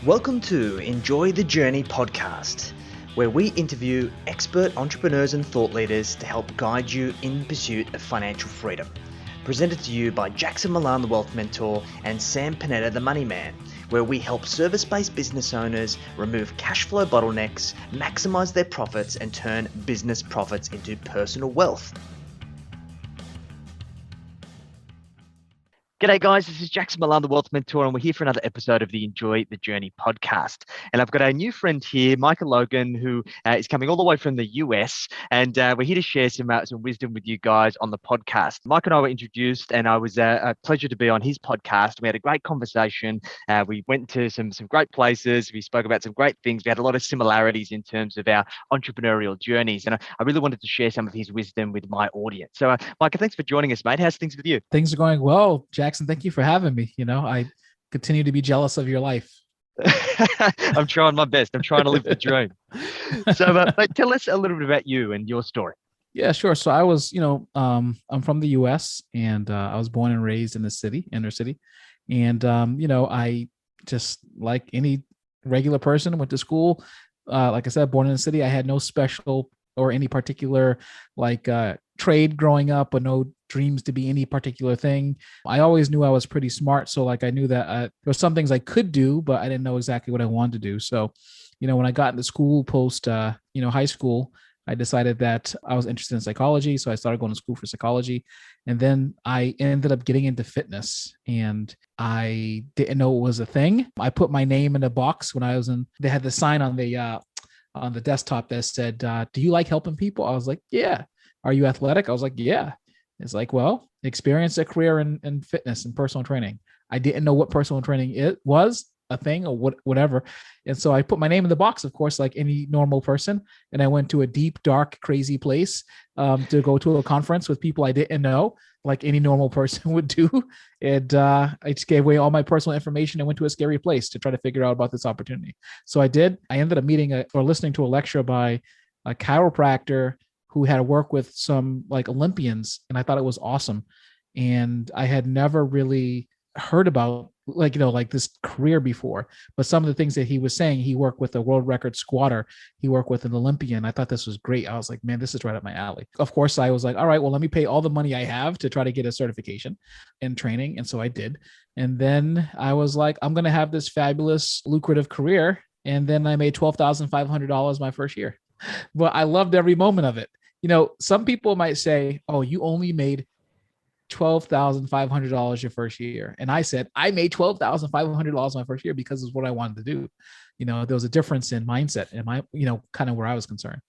Welcome to Enjoy the Journey podcast, where we interview expert entrepreneurs and thought leaders to help guide you in pursuit of financial freedom. Presented to you by Jackson Milan, the Wealth Mentor, and Sam Panetta, the Money Man, where we help service-based business owners remove cash flow bottlenecks, maximize their profits, and turn business profits into personal wealth. G'day guys, this is Jackson Milan, the Wealth Mentor, and we're here for another episode of the Enjoy the Journey podcast. And I've got a new friend here, Micah Logan, who is coming all the way from the US, and we're here to share some wisdom with you guys on the podcast. Mike and I were introduced, and I was a pleasure to be on his podcast. We had a great conversation. We went to some great places. We spoke about some great things. We had a lot of similarities in terms of our entrepreneurial journeys, and I really wanted to share some of his wisdom with my audience. So, Micah, thanks for joining us, mate. How's things with you? Things are going well, Jackson. Thank you for having me. I continue to be jealous of your life. I'm trying my best. I'm trying to live the dream. So, mate, tell us a little bit about you and your story. Yeah, sure. So I was, I'm from the US, and I was born and raised in the inner city. And, I just, like any regular person, went to school. Like I said, born in the city. I had no special or any particular trade growing up, or no dreams to be any particular thing. I always knew I was pretty smart. So I knew that there were some things I could do, but I didn't know exactly what I wanted to do. So, when I got into school post, high school, I decided that I was interested in psychology. So I started going to school for psychology. And then I ended up getting into fitness, and I didn't know it was a thing. I put my name in a box when I was they had the sign on the desktop that said, do you like helping people? I was like, yeah. Are you athletic? I was like, yeah. It's like, well, experience a career in fitness and personal training. I didn't know what personal training it was, a thing or whatever. And so I put my name in the box, of course, like any normal person. And I went to a deep, dark, crazy place to go to a conference with people I didn't know, like any normal person would do. And I just gave away all my personal information and went to a scary place to try to figure out about this opportunity. So I did. I ended up listening to a lecture by a chiropractor who had worked with some Olympians, and I thought it was awesome. And I had never really heard about this career before, but some of the things that he was saying, he worked with a world record squatter, he worked with an Olympian. I thought this was great. I was like, man, this is right up my alley. Of course, I was like, all right, well, let me pay all the money I have to try to get a certification and training. And so I did. And then I was like, I'm going to have this fabulous, lucrative career. And then I made $12,500 my first year. But I loved every moment of it. Some people might say, oh, you only made $12,500 your first year. And I said, I made $12,500 my first year because it's what I wanted to do. There was a difference in mindset and kind of where I was concerned.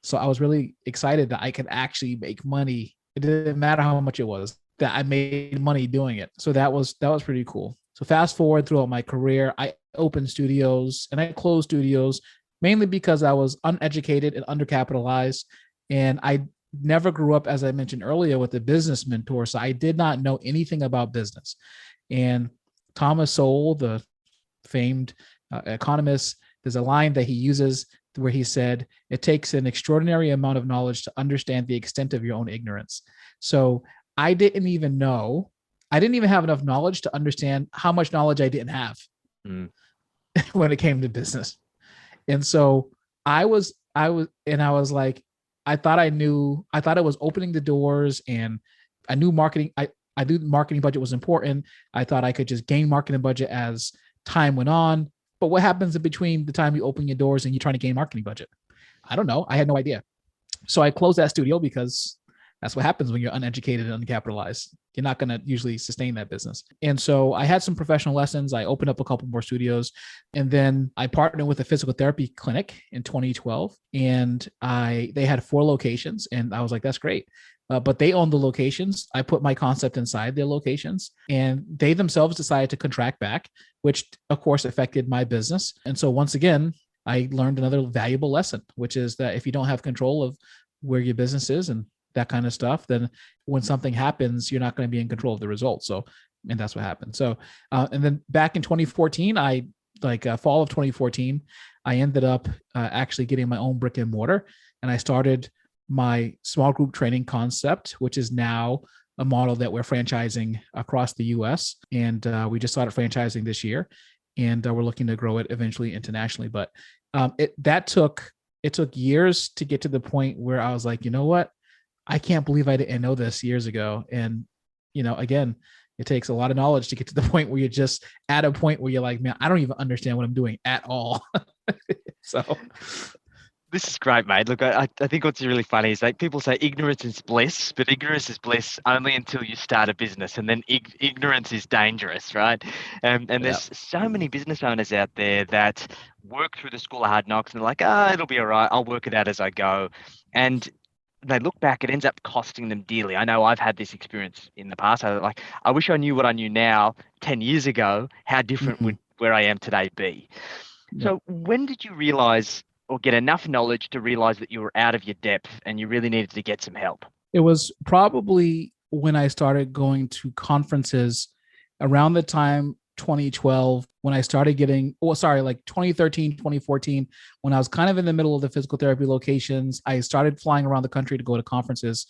So I was really excited that I could actually make money. It didn't matter how much it was, that I made money doing it. So that was pretty cool. So fast forward throughout my career, I opened studios and I closed studios mainly because I was uneducated and undercapitalized. And I never grew up, as I mentioned earlier, with a business mentor. So I did not know anything about business. And Thomas Sowell, the famed economist, there's a line that he uses where he said, it takes an extraordinary amount of knowledge to understand the extent of your own ignorance. So I didn't even have enough knowledge to understand how much knowledge I didn't have when it came to business. And so I was like, I thought it was opening the doors, and I knew marketing. I knew marketing budget was important. I thought I could just gain marketing budget as time went on. But what happens in between the time you open your doors and you're trying to gain marketing budget? I don't know. I had no idea. So I closed that studio because that's what happens when you're uneducated and uncapitalized. You're not going to usually sustain that business. And so I had some professional lessons. I opened up a couple more studios, and then I partnered with a physical therapy clinic in 2012, and they had 4 locations, and I was like, that's great. But they owned the locations. I put my concept inside their locations, and they themselves decided to contract back, which of course affected my business. And so once again, I learned another valuable lesson, which is that if you don't have control of where your business is and that kind of stuff, then when something happens, you're not going to be in control of the results. So, and that's what happened. So, and then back in 2014, fall of 2014, I ended up actually getting my own brick and mortar, and I started my small group training concept, which is now a model that we're franchising across the US. And we just started franchising this year. and we're looking to grow it eventually internationally. But it took years to get to the point where I was like, you know what, I can't believe I didn't know this years ago. And again, it takes a lot of knowledge to get to the point where you're just at a point where you're like, man, I don't even understand what I'm doing at all. So This is great, mate. Look, I think what's really funny is like people say ignorance is bliss, but ignorance is bliss only until you start a business, and then ignorance is dangerous, right? And yeah, there's so many business owners out there that work through the school of hard knocks and they're like, it'll be all right. I'll work it out as I go. And they look back, it ends up costing them dearly. I know I've had this experience in the past. I wish I knew what I knew now 10 years ago. How different mm-hmm. would where I am today be? Yep. So when did you realize or get enough knowledge to realize that you were out of your depth and you really needed to get some help? It was probably when I started going to conferences around the time 2012, when I started getting, like 2013, 2014, when I was kind of in the middle of the physical therapy locations. I started flying around the country to go to conferences,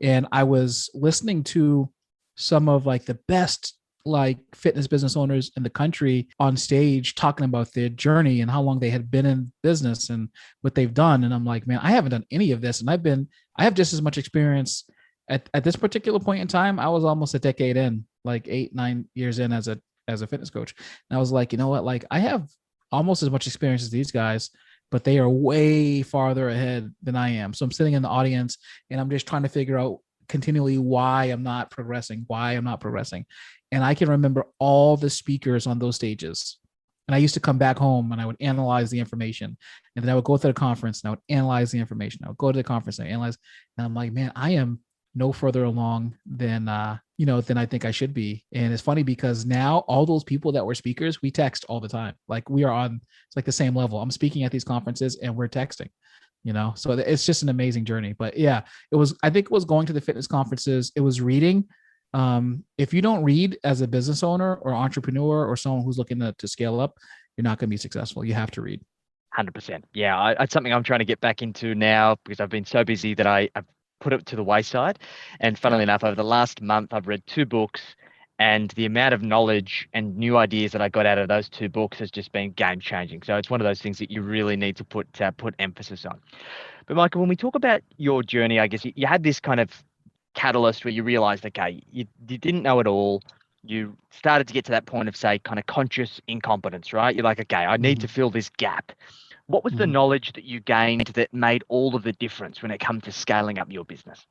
and I was listening to some of like the best like fitness business owners in the country on stage talking about their journey and how long they had been in business and what they've done. And I'm like, man, I haven't done any of this. And I have just as much experience at this particular point in time. I was almost a decade in, like 8-9 years in as a fitness coach. And I was like, you know what? Like I have almost as much experience as these guys, but they are way farther ahead than I am. So I'm sitting in the audience and I'm just trying to figure out continually why I'm not progressing. And I can remember all the speakers on those stages. And I used to come back home and I would analyze the information. And then I would go to the conference and I would analyze the information. I would go to the conference and analyze. And I'm like, man, I am no further along than than I think I should be. And it's funny because now all those people that were speakers, we text all the time. Like we are on, it's like the same level. I'm speaking at these conferences and we're texting. So it's just an amazing journey. But yeah, I think it was going to the fitness conferences. It was reading. If you don't read as a business owner or entrepreneur or someone who's looking to scale up, you're not going to be successful. You have to read. 100%. Yeah, it's something I'm trying to get back into now because I've been so busy that I've put it to the wayside. And funnily enough, over the last month, I've read 2 books, and the amount of knowledge and new ideas that I got out of those 2 books has just been game changing. So it's one of those things that you really need to put emphasis on. But Michael, when we talk about your journey, I guess you had this kind of catalyst where you realized, okay, you didn't know it all. You started to get to that point of, say, kind of conscious incompetence, right? You're like, okay, I need to fill this gap. What was the knowledge that you gained that made all of the difference when it comes to scaling up your business?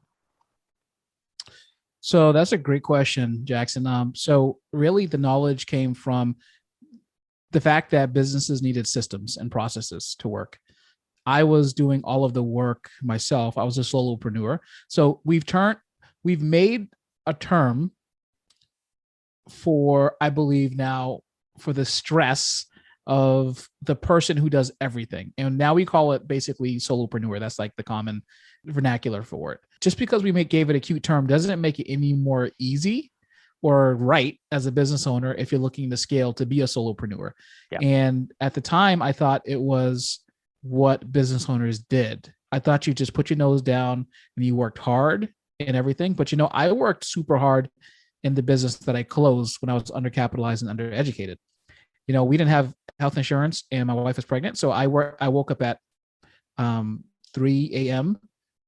So that's a great question, Jackson. So really the knowledge came from the fact that businesses needed systems and processes to work. I was doing all of the work myself. I was a solopreneur. So we've made a term for, I believe now, for the stress of the person who does everything. And now we call it basically solopreneur. That's like the common vernacular for it. Just because we gave it a cute term doesn't make it any more easy or right as a business owner if you're looking to scale to be a solopreneur. Yeah. And at the time, I thought it was what business owners did. I thought you just put your nose down and you worked hard and everything. But I worked super hard in the business that I closed when I was undercapitalized and undereducated. We didn't have health insurance and my wife was pregnant. So I woke up at 3 a.m.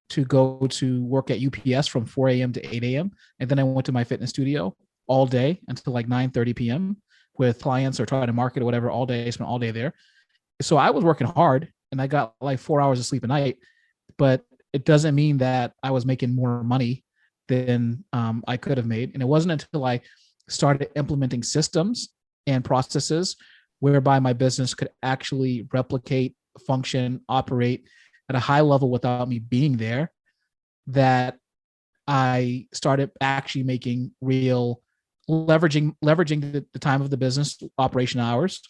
to go to work at UPS from 4 a.m. to 8 a.m. And then I went to my fitness studio all day until like 9:30 p.m. with clients or trying to market or whatever all day. I spent all day there. So I was working hard and I got like 4 hours of sleep a night, but it doesn't mean that I was making more money than I could have made. And it wasn't until I started implementing systems and processes whereby my business could actually replicate, function, operate at a high level without me being there that I started actually making real leveraging the time of the business operation hours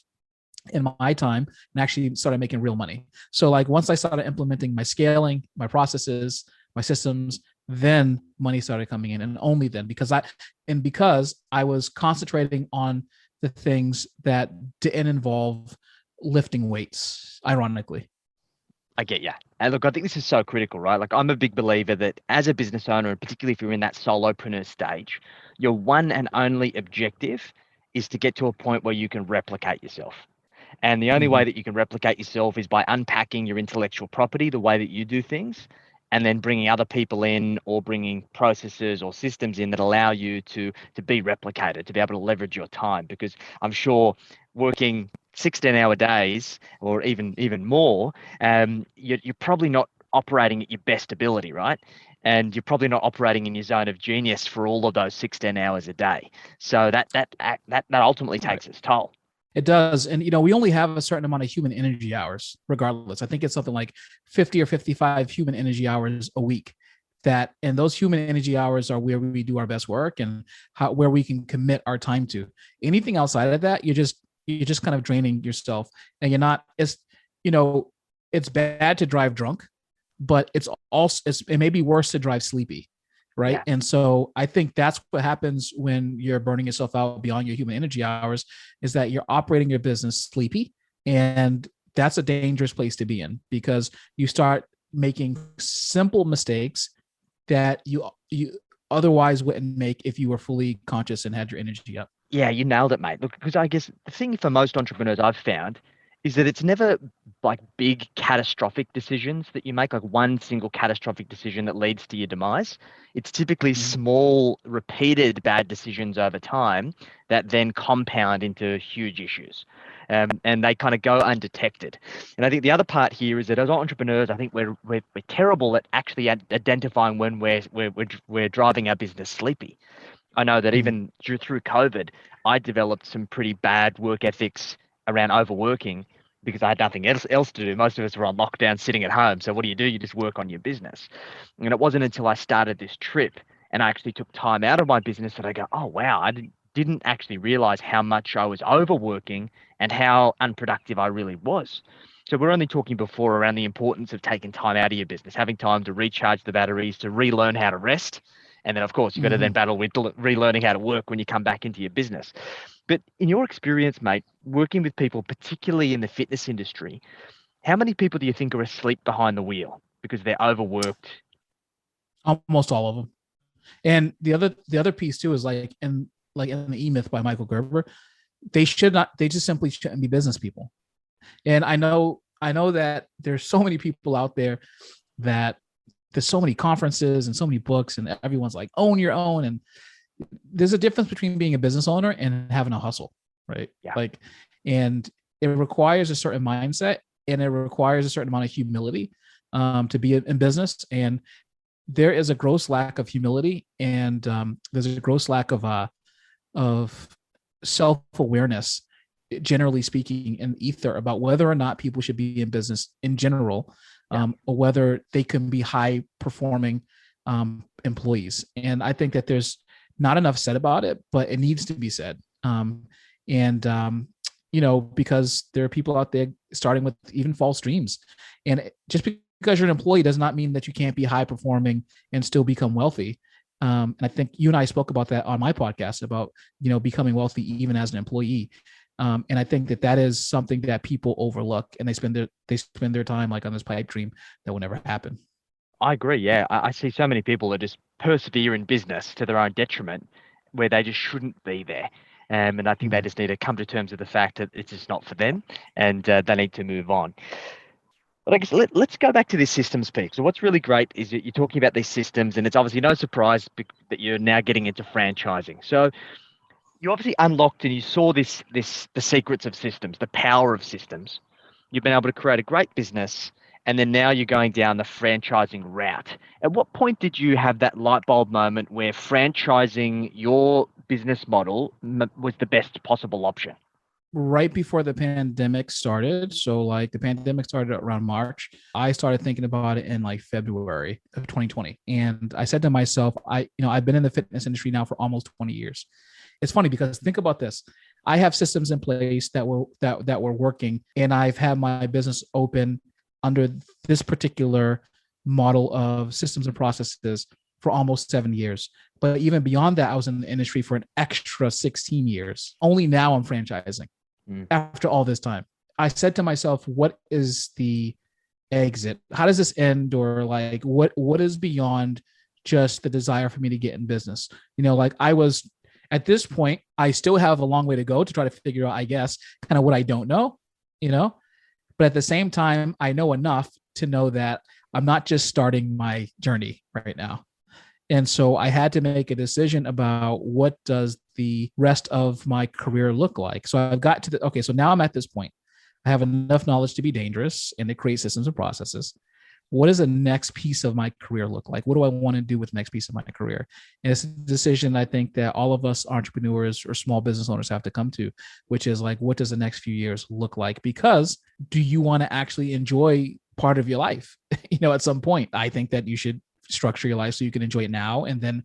in my time and actually started making real money. So like once I started implementing my scaling, my processes, my systems, then money started coming in, and only then because I was concentrating on the things that didn't involve lifting weights, ironically. I get you. And look, I think this is so critical, right? Like I'm a big believer that as a business owner, and particularly if you're in that solopreneur stage, your one and only objective is to get to a point where you can replicate yourself. And the only Mhm. way that you can replicate yourself is by unpacking your intellectual property, the way that you do things, and then bringing other people in or bringing processes or systems in that allow you to be replicated, to be able to leverage your time. Because I'm sure working 16-hour days or even more, you're probably not operating at your best ability, right? And you're probably not operating in your zone of genius for all of those 16 hours a day. So that ultimately Right. takes its toll. It does. And, we only have a certain amount of human energy hours, regardless. I think it's something like 50 or 55 human energy hours a week. And those human energy hours are where we do our best work and where we can commit our time to. Anything outside of that, you're just kind of draining yourself, and you know, it's bad to drive drunk, but it may be worse to drive sleepy. Right. Yeah. And so I think that's what happens when you're burning yourself out beyond your human energy hours, is that you're operating your business sleepy. And that's a dangerous place to be in, because you start making simple mistakes that you otherwise wouldn't make if you were fully conscious and had your energy up. Yeah, you nailed it, mate. Look, because I guess the thing for most entrepreneurs I've found is that it's never like big catastrophic decisions that you make, like one single catastrophic decision that leads to your demise. It's typically Mhm. small, repeated bad decisions over time that then compound into huge issues. And they kind of go undetected. And I think the other part here is that as entrepreneurs, I think we're terrible at actually identifying when we're driving our business sleepy. I know that Mhm. even through COVID, I developed some pretty bad work ethics around overworking because I had nothing else to do. Most of us were on lockdown sitting at home. So what do? You just work on your business. And it wasn't until I started this trip and I actually took time out of my business that I go, oh, wow, didn't actually realize how much I was overworking and how unproductive I really was. So we're only talking before around the importance of taking time out of your business, having time to recharge the batteries, to relearn how to rest. And then, of course, you've got to then Mhm. battle with relearning how to work when you come back into your business. But in your experience, mate, working with people, particularly in the fitness industry, how many people do you think are asleep behind the wheel because they're overworked? Almost all of them. And the other piece too is like in the E Myth by Michael Gerber, they just simply shouldn't be business people. And I know that there's so many people out there that there's so many conferences and so many books, and everyone's like, own your own. And there's a difference between being a business owner and having a hustle, right? Yeah. Like, and it requires a certain mindset, and it requires a certain amount of humility to be in business. And there is a gross lack of humility, and there's a gross lack of self-awareness, generally speaking, in ether about whether or not people should be in business in general, Yeah. or whether they can be high performing employees. And I think that there's not enough said about it, but it needs to be said. And because there are people out there starting with even false dreams, and just because you're an employee does not mean that you can't be high performing and still become wealthy. And I think you and I spoke about that on my podcast about becoming wealthy even as an employee. And I think that is something that people overlook, and they spend their time like on this pipe dream that will never happen. I agree. Yeah. I see so many people that just persevere in business to their own detriment where they just shouldn't be there. And I think they Mhm. just need to come to terms with the fact that it's just not for them and they need to move on. But I guess let's go back to this systems piece. So what's really great is that you're talking about these systems, and it's obviously no surprise that you're now getting into franchising. So you obviously unlocked and you saw the secrets of systems, the power of systems. You've been able to create a great business, and then now you're going down the franchising route. At what point did you have that light bulb moment where franchising your business model was the best possible option? Right before the pandemic started. So like the pandemic started around March. I started thinking about it in like February of 2020. And I said to myself, I've been in the fitness industry now for almost 20 years. It's funny because think about this. I have systems in place that were working, and I've had my business open under this particular model of systems and processes for almost 7 years. But even beyond that, I was in the industry for an extra 16 years. Only now I'm franchising Mm. after all this time. I said to myself, what is the exit? How does this end? Or like what is beyond just the desire for me to get in business? Like I was At this point, I still have a long way to go to try to figure out, I guess, kind of what I don't know, you know, but at the same time, I know enough to know that I'm not just starting my journey right now. And so I had to make a decision about what does the rest of my career look like. So I've got to okay, so now I'm at this point. I have enough knowledge to be dangerous and to create systems and processes. What does the next piece of my career look like? What do I want to do with the next piece of my career? And it's a decision I think that all of us entrepreneurs or small business owners have to come to, which is like, what does the next few years look like? Because do you want to actually enjoy part of your life? At some point, I think that you should structure your life so you can enjoy it now and then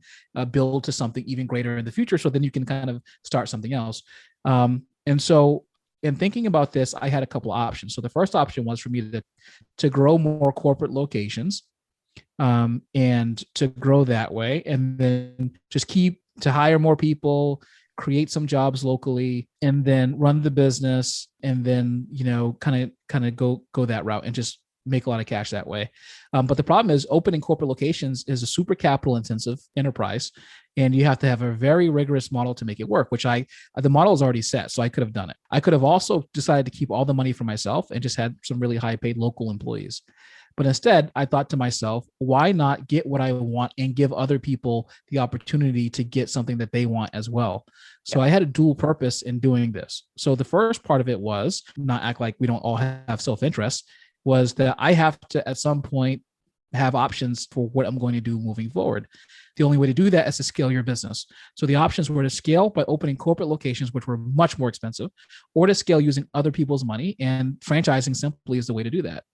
build to something even greater in the future. So then you can kind of start something else. And so in thinking about this, I had a couple of options. So the first option was for me to grow more corporate locations and to grow that way, and then just to hire more people, create some jobs locally, and then run the business, and then kind of go that route and just make a lot of cash that way. But the problem is opening corporate locations is a super capital intensive enterprise, and you have to have a very rigorous model to make it work, which the model is already set. So I could have done it. I could have also decided to keep all the money for myself and just had some really high paid local employees. But instead, I thought to myself, why not get what I want and give other people the opportunity to get something that they want as well? So I had a dual purpose in doing this. So the first part of it was not act like we don't all have self-interest, was that I have to, at some point, have options for what I'm going to do moving forward. The only way to do that is to scale your business. So the options were to scale by opening corporate locations, which were much more expensive, or to scale using other people's money. And franchising simply is the way to do that.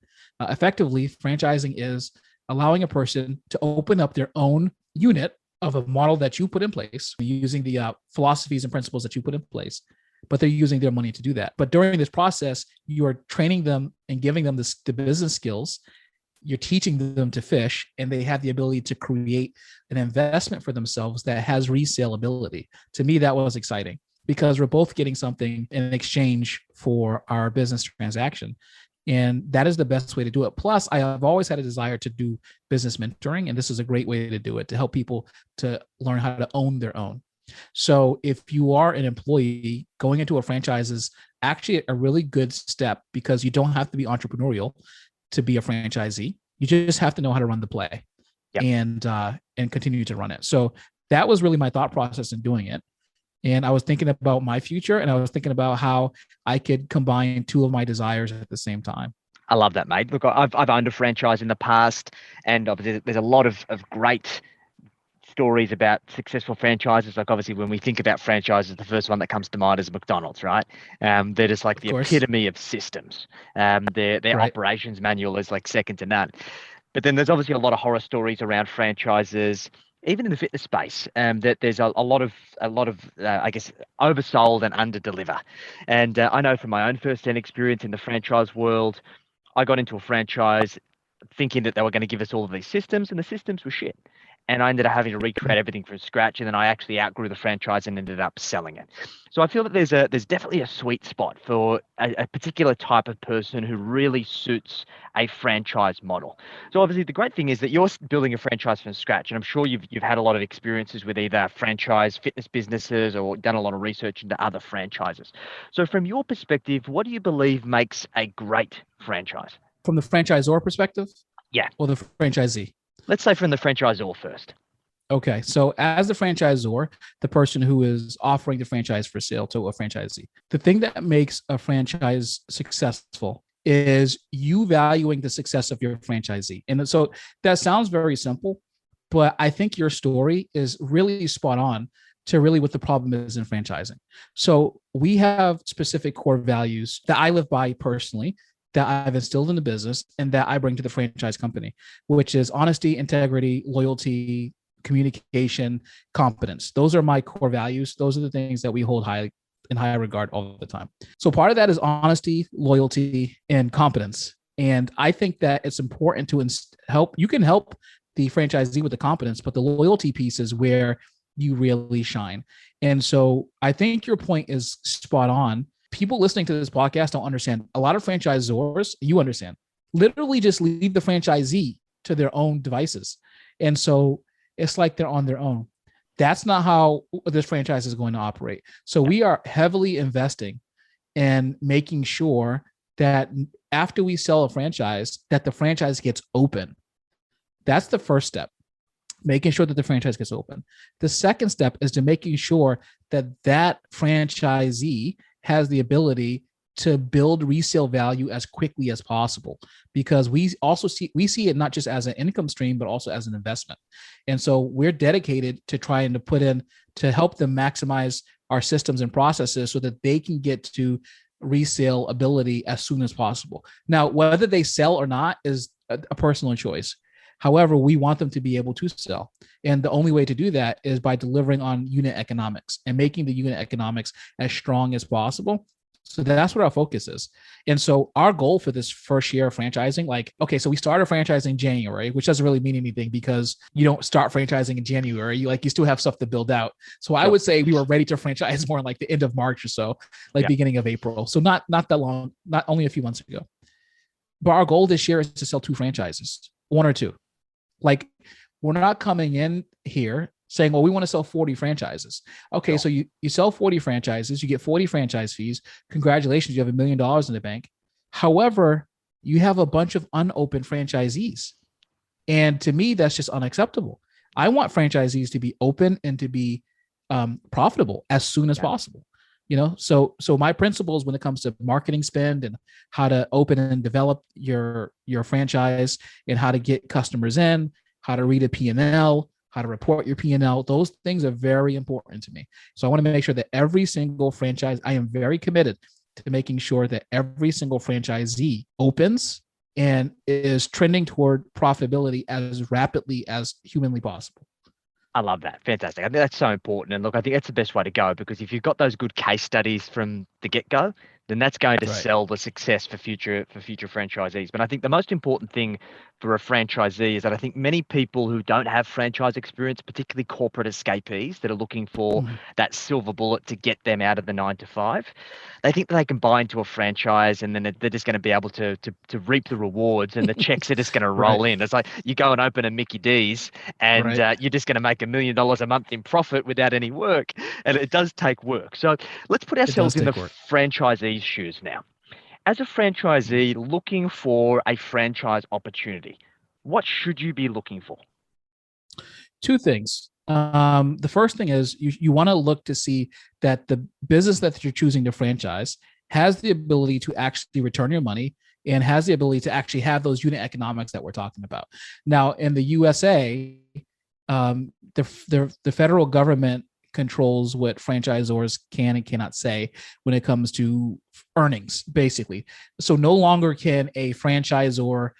Effectively, franchising is allowing a person to open up their own unit of a model that you put in place using the philosophies and principles that you put in place, but they're using their money to do that. But during this process, you are training them and giving them the business skills. You're teaching them to fish, and they have the ability to create an investment for themselves that has resale ability. To me, that was exciting because we're both getting something in exchange for our business transaction. And that is the best way to do it. Plus, I have always had a desire to do business mentoring, and this is a great way to do it, to help people to learn how to own their own. So if you are an employee, going into a franchise is actually a really good step because you don't have to be entrepreneurial to be a franchisee. You just have to know how to run the play and continue to run it. So that was really my thought process in doing it. And I was thinking about my future, and I was thinking about how I could combine two of my desires at the same time. I love that, mate. Look, I've owned a franchise in the past, and there's a lot of great stories about successful franchises. Like obviously when we think about franchises, the first one that comes to mind is McDonald's, right? They're just like the epitome of systems. Their operations manual is like second to none. But then there's obviously a lot of horror stories around franchises, even in the fitness space, that there's a lot of I guess oversold and underdeliver. And I know from my own first-hand experience in the franchise world, I got into a franchise thinking that they were going to give us all of these systems, and the systems were shit. And I ended up having to recreate everything from scratch, and then I actually outgrew the franchise and ended up selling it. So I feel that there's definitely a sweet spot for a particular type of person who really suits a franchise model. So obviously the great thing is that you're building a franchise from scratch, and I'm sure you've had a lot of experiences with either franchise fitness businesses or done a lot of research into other franchises. So from your perspective, what do you believe makes a great franchise? From the franchisor perspective? Yeah. Or the franchisee? Let's say from the franchisor first. Okay. So as the franchisor, the person who is offering the franchise for sale to a franchisee, the thing that makes a franchise successful is you valuing the success of your franchisee. And so that sounds very simple, but I think your story is really spot on to really what the problem is in franchising. So we have specific core values that I live by personally, that I've instilled in the business and that I bring to the franchise company, which is honesty, integrity, loyalty, communication, competence. Those are my core values. Those are the things that we hold in high regard all the time. So part of that is honesty, loyalty, and competence. And I think that it's important to help. You can help the franchisee with the competence, but the loyalty piece is where you really shine. And so I think your point is spot on. People listening to this podcast don't understand. A lot of franchisors, you understand, literally just leave the franchisee to their own devices. And so it's like they're on their own. That's not how this franchise is going to operate. So we are heavily investing in making sure that after we sell a franchise, that the franchise gets open. That's the first step, making sure that the franchise gets open. The second step is to making sure that that franchisee has the ability to build resale value as quickly as possible, because we see it not just as an income stream, but also as an investment. And so we're dedicated to trying to put in to help them maximize our systems and processes so that they can get to resale ability as soon as possible. Now, whether they sell or not is a personal choice. However, we want them to be able to sell. And the only way to do that is by delivering on unit economics and making the unit economics as strong as possible. So that's what our focus is. And so our goal for this first year of franchising, like, okay, so we started franchising in January, which doesn't really mean anything because you don't start franchising in January. You still have stuff to build out. So I would say we were ready to franchise more in like the end of March or so, like beginning of April. So not that long, not only a few months ago. But our goal this year is to sell 2 franchises, 1 or 2. Like, we're not coming in here saying, well, we want to sell 40 franchises. Okay, so you sell 40 franchises, you get 40 franchise fees. Congratulations, you have $1 million in the bank. However, you have a bunch of unopened franchisees. And to me, that's just unacceptable. I want franchisees to be open and to be profitable as soon as possible. So my principles when it comes to marketing spend and how to open and develop your franchise and how to get customers in, how to read a P&L, how to report your P&L, those things are very important to me. So I want to make sure that every single franchise, I am very committed to making sure that every single franchisee opens and is trending toward profitability as rapidly as humanly possible. I love that. Fantastic. I think that's so important. And look, I think that's the best way to go, because if you've got those good case studies from the get-go, then that's going to sell the success for future franchisees. But I think the most important thing for a franchisee is that I think many people who don't have franchise experience, particularly corporate escapees that are looking for that silver bullet to get them out of the 9 to 5, they think that they can buy into a franchise and then they're just going to be able to reap the rewards and the checks are just going to roll in. It's like you go and open a Mickey D's and you're just going to make $1 million a month in profit without any work. And it does take work. So let's put ourselves in the franchisee's shoes now. As a franchisee looking for a franchise opportunity, what should you be looking for? 2 things. The first thing is you want to look to see that the business that you're choosing to franchise has the ability to actually return your money and has the ability to actually have those unit economics that we're talking about. Now, in the USA, the federal government controls what franchisors can and cannot say when it comes to earnings, basically. So no longer can a franchisor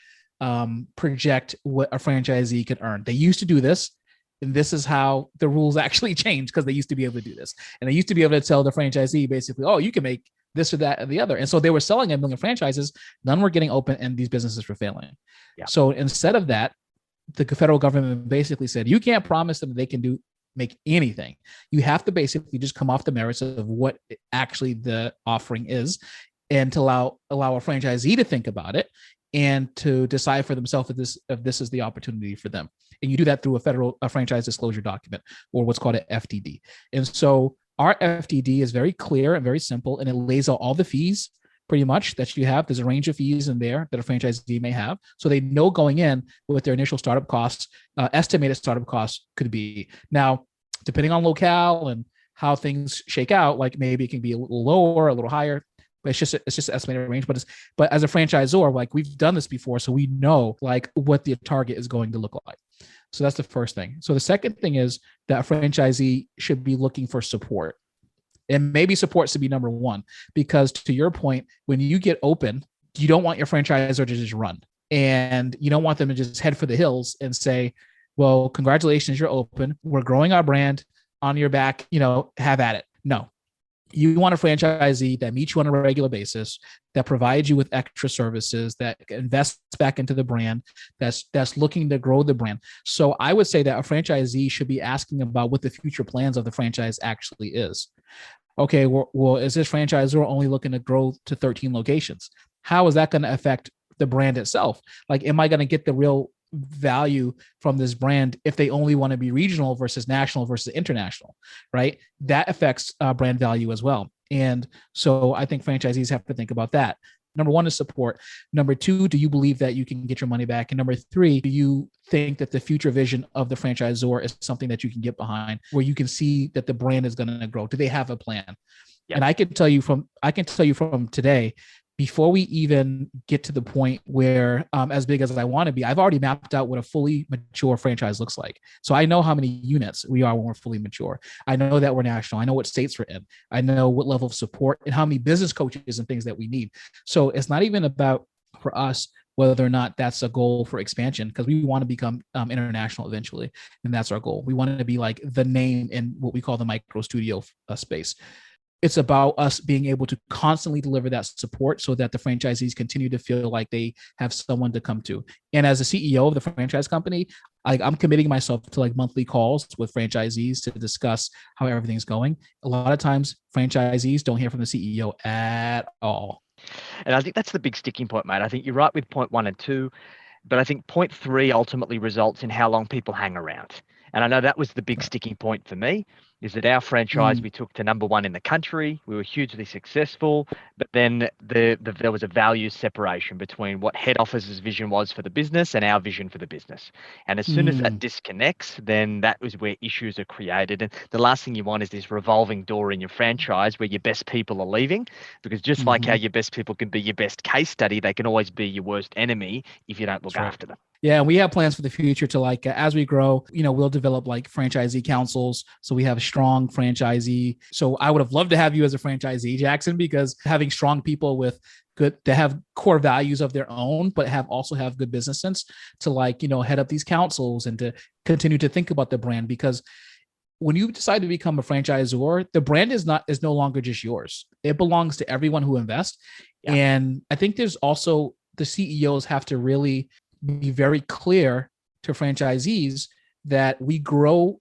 project what a franchisee could earn. They used to do this, and this is how the rules actually changed, because they used to be able to do this. And they used to be able to tell the franchisee basically, oh, you can make this or that or the other. And so they were selling 1 million franchises, none were getting open, and these businesses were failing. Yeah. So instead of that, the federal government basically said, you can't promise them they can make anything. You have to basically just come off the merits of what actually the offering is, and to allow a franchisee to think about it and to decide for themselves if this is the opportunity for them. And you do that through a franchise disclosure document, or what's called an FDD. And so our FDD is very clear and very simple, and it lays out all the fees pretty much that you have. There's a range of fees in there that a franchisee may have. So they know going in what their initial startup costs, estimated startup costs could be. Now, depending on locale and how things shake out, like maybe it can be a little lower, a little higher, but it's just an estimated range. But as a franchisor, like, we've done this before, so we know like what the target is going to look like. So that's the first thing. So the second thing is that a franchisee should be looking for support. And maybe support should be number 1, because to your point, when you get open, you don't want your franchisor to just run, and you don't want them to just head for the hills and say, well, congratulations, you're open. We're growing our brand on your back, have at it. No, you want a franchisee that meets you on a regular basis, that provides you with extra services, that invests back into the brand, that's looking to grow the brand. So I would say that a franchisee should be asking about what the future plans of the franchise actually is. Okay, well, is this franchisor only looking to grow to 13 locations? How is that going to affect the brand itself? Like, am I going to get the real value from this brand if they only want to be regional versus national versus international, right? That affects brand value as well. And so I think franchisees have to think about that. Number one is support. Number two, do you believe that you can get your money back? And number three, do you think that the future vision of the franchisor is something that you can get behind, where you can see that the brand is going to grow? Do they have a plan? Yep. And I can tell you from today, before we even get to the point where as big as I want to be, I've already mapped out what a fully mature franchise looks like. So I know how many units we are when we're fully mature. I know that we're national. I know what states we're in. I know what level of support and how many business coaches and things that we need. So it's not even about, for us, whether or not that's a goal for expansion, because we want to become international eventually. And that's our goal. We want to be like the name in what we call the micro studio space. It's about us being able to constantly deliver that support so that the franchisees continue to feel like they have someone to come to. And as a CEO of the franchise company, I'm committing myself to like monthly calls with franchisees to discuss how everything's going. A lot of times franchisees don't hear from the CEO at all. And I think that's the big sticking point, mate. I think you're right with point 1 and 2, but I think point 3 ultimately results in how long people hang around. And I know that was the big sticking point for me, is that our franchise we took to number 1 in the country. We were hugely successful, but then there was a value separation between what head office's vision was for the business and our vision for the business. And as soon as that disconnects, then that was where issues are created. And the last thing you want is this revolving door in your franchise where your best people are leaving, because just like how your best people can be your best case study, they can always be your worst enemy if you don't look after them. Yeah, and we have plans for the future to like, as we grow, we'll develop like franchisee councils. So we have a strong franchisee. So I would have loved to have you as a franchisee, Jackson, because having strong people with good, that have core values of their own, but also have good business sense to like, head up these councils and to continue to think about the brand. Because when you decide to become a franchisor, the brand is no longer just yours. It belongs to everyone who invests. Yeah. And I think there's also, the CEOs have to really be very clear to franchisees that we grow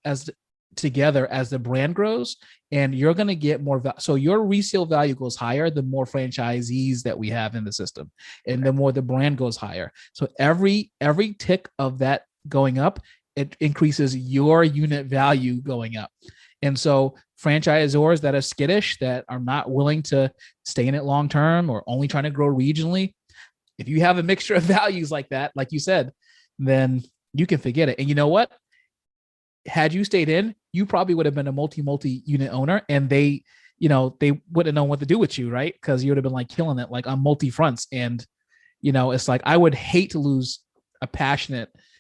together as the brand grows, and you're going to get more. So your resale value goes higher the more franchisees that we have in the system, and the more the brand goes higher. So every tick of that going up, it increases your unit value going up. And so franchisors that are skittish, that are not willing to stay in it long term, or only trying to grow regionally, if you have a mixture of values like that, like you said, then you can forget it. And you know what? Had you stayed in, you probably would have been a multi-unit owner, and they wouldn't know what to do with you, right? Because you would have been like killing it, like on multi fronts. And, it's like, I would hate to lose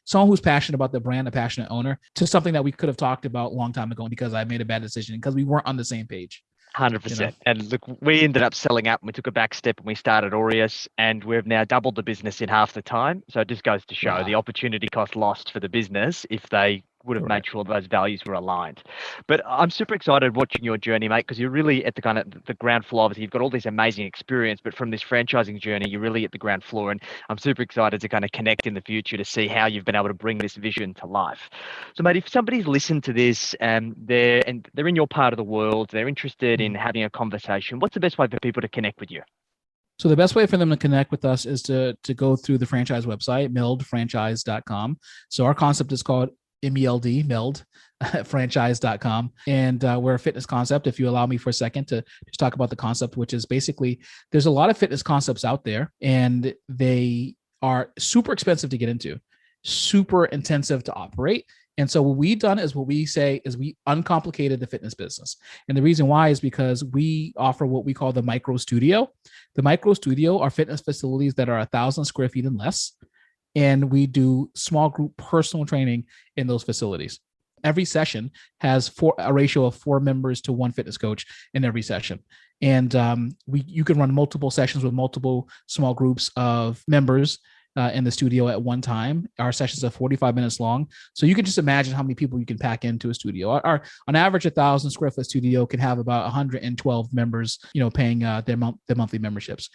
someone who's passionate about the brand, a passionate owner, to something that we could have talked about a long time ago because I made a bad decision because we weren't on the same page. 100%. And look, we ended up selling up and we took a back step and we started Aureus, and we've now doubled the business in half the time. So it just goes to show the opportunity cost lost for the business if they would have made sure those values were aligned. But I'm super excited watching your journey, mate, because you're really at the kind of the ground floor. Obviously, you've got all this amazing experience, but from this franchising journey, you're really at the ground floor. And I'm super excited to kind of connect in the future to see how you've been able to bring this vision to life. So, mate, if somebody's listened to this and they're in your part of the world, they're interested in having a conversation, what's the best way for people to connect with you? So the best way for them to connect with us is to go through the franchise website, meldfranchise.com. So our concept is called MELD, franchise.com. And we're a fitness concept. If you allow me for a second to just talk about the concept, which is basically, there's a lot of fitness concepts out there, and they are super expensive to get into, super intensive to operate. And so what we've done is what we say is we uncomplicated the fitness business. And the reason why is because we offer what we call the micro studio. The micro studio are fitness facilities that are 1,000 square feet and less. And we do small group personal training in those facilities. Every session has a ratio of 4 members to 1 fitness coach in every session. And you can run multiple sessions with multiple small groups of members in the studio at one time. Our sessions are 45 minutes long. So you can just imagine how many people you can pack into a studio. Our on average, 1,000 square foot studio can have about 112 members, paying their monthly memberships.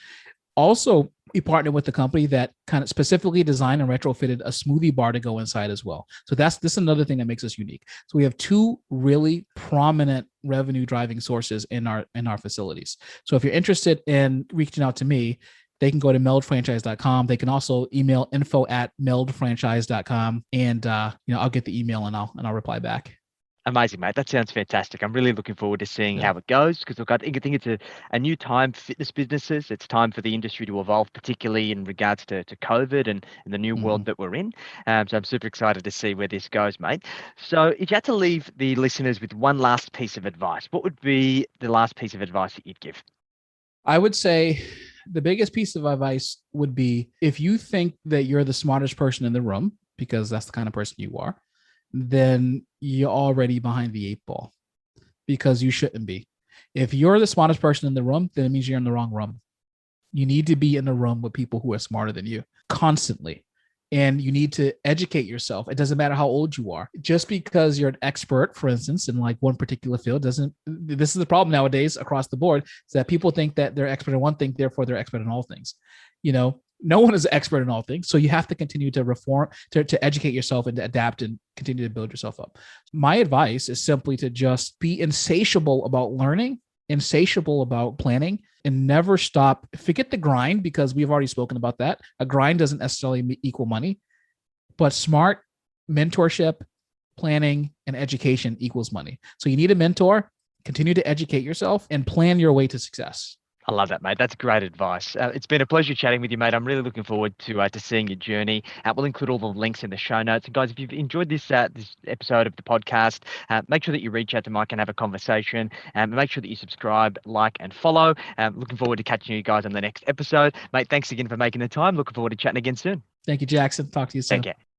Also, we partnered with the company that kind of specifically designed and retrofitted a smoothie bar to go inside as well. So this is another thing that makes us unique. So we have 2 really prominent revenue driving sources in our facilities. So if you're interested in reaching out to me, they can go to meldfranchise.com. They can also email info@meldfranchise.com, and I'll get the email and I'll reply back. Amazing, mate. That sounds fantastic. I'm really looking forward to seeing how it goes because look, I think it's a new time for fitness businesses. It's time for the industry to evolve, particularly in regards to COVID and the new world that we're in. So I'm super excited to see where this goes, mate. So if you had to leave the listeners with one last piece of advice, what would be the last piece of advice that you'd give? I would say the biggest piece of advice would be if you think that you're the smartest person in the room, because that's the kind of person you are, then you're already behind the 8 ball because you shouldn't be. If you're the smartest person in the room, then it means you're in the wrong room. You need to be in a room with people who are smarter than you constantly. And you need to educate yourself. It doesn't matter how old you are. Just because you're an expert, for instance, in like one particular field this is the problem nowadays across the board, is that people think that they're expert in one thing, therefore they're expert in all things. No one is an expert in all things. So you have to continue to reform, to educate yourself and to adapt and continue to build yourself up. My advice is simply to just be insatiable about learning, insatiable about planning, and never stop. Forget the grind, because we've already spoken about that. A grind doesn't necessarily equal money, but smart mentorship, planning, and education equals money. So you need a mentor, continue to educate yourself, and plan your way to success. I love that, mate. That's great advice. It's been a pleasure chatting with you, mate. I'm really looking forward to seeing your journey. We'll include all the links in the show notes. And guys, if you've enjoyed this episode of the podcast, make sure that you reach out to Mike and have a conversation. Make sure that you subscribe, like, and follow. Looking forward to catching you guys on the next episode. Mate, thanks again for making the time. Looking forward to chatting again soon. Thank you, Jackson. Talk to you soon. Take care.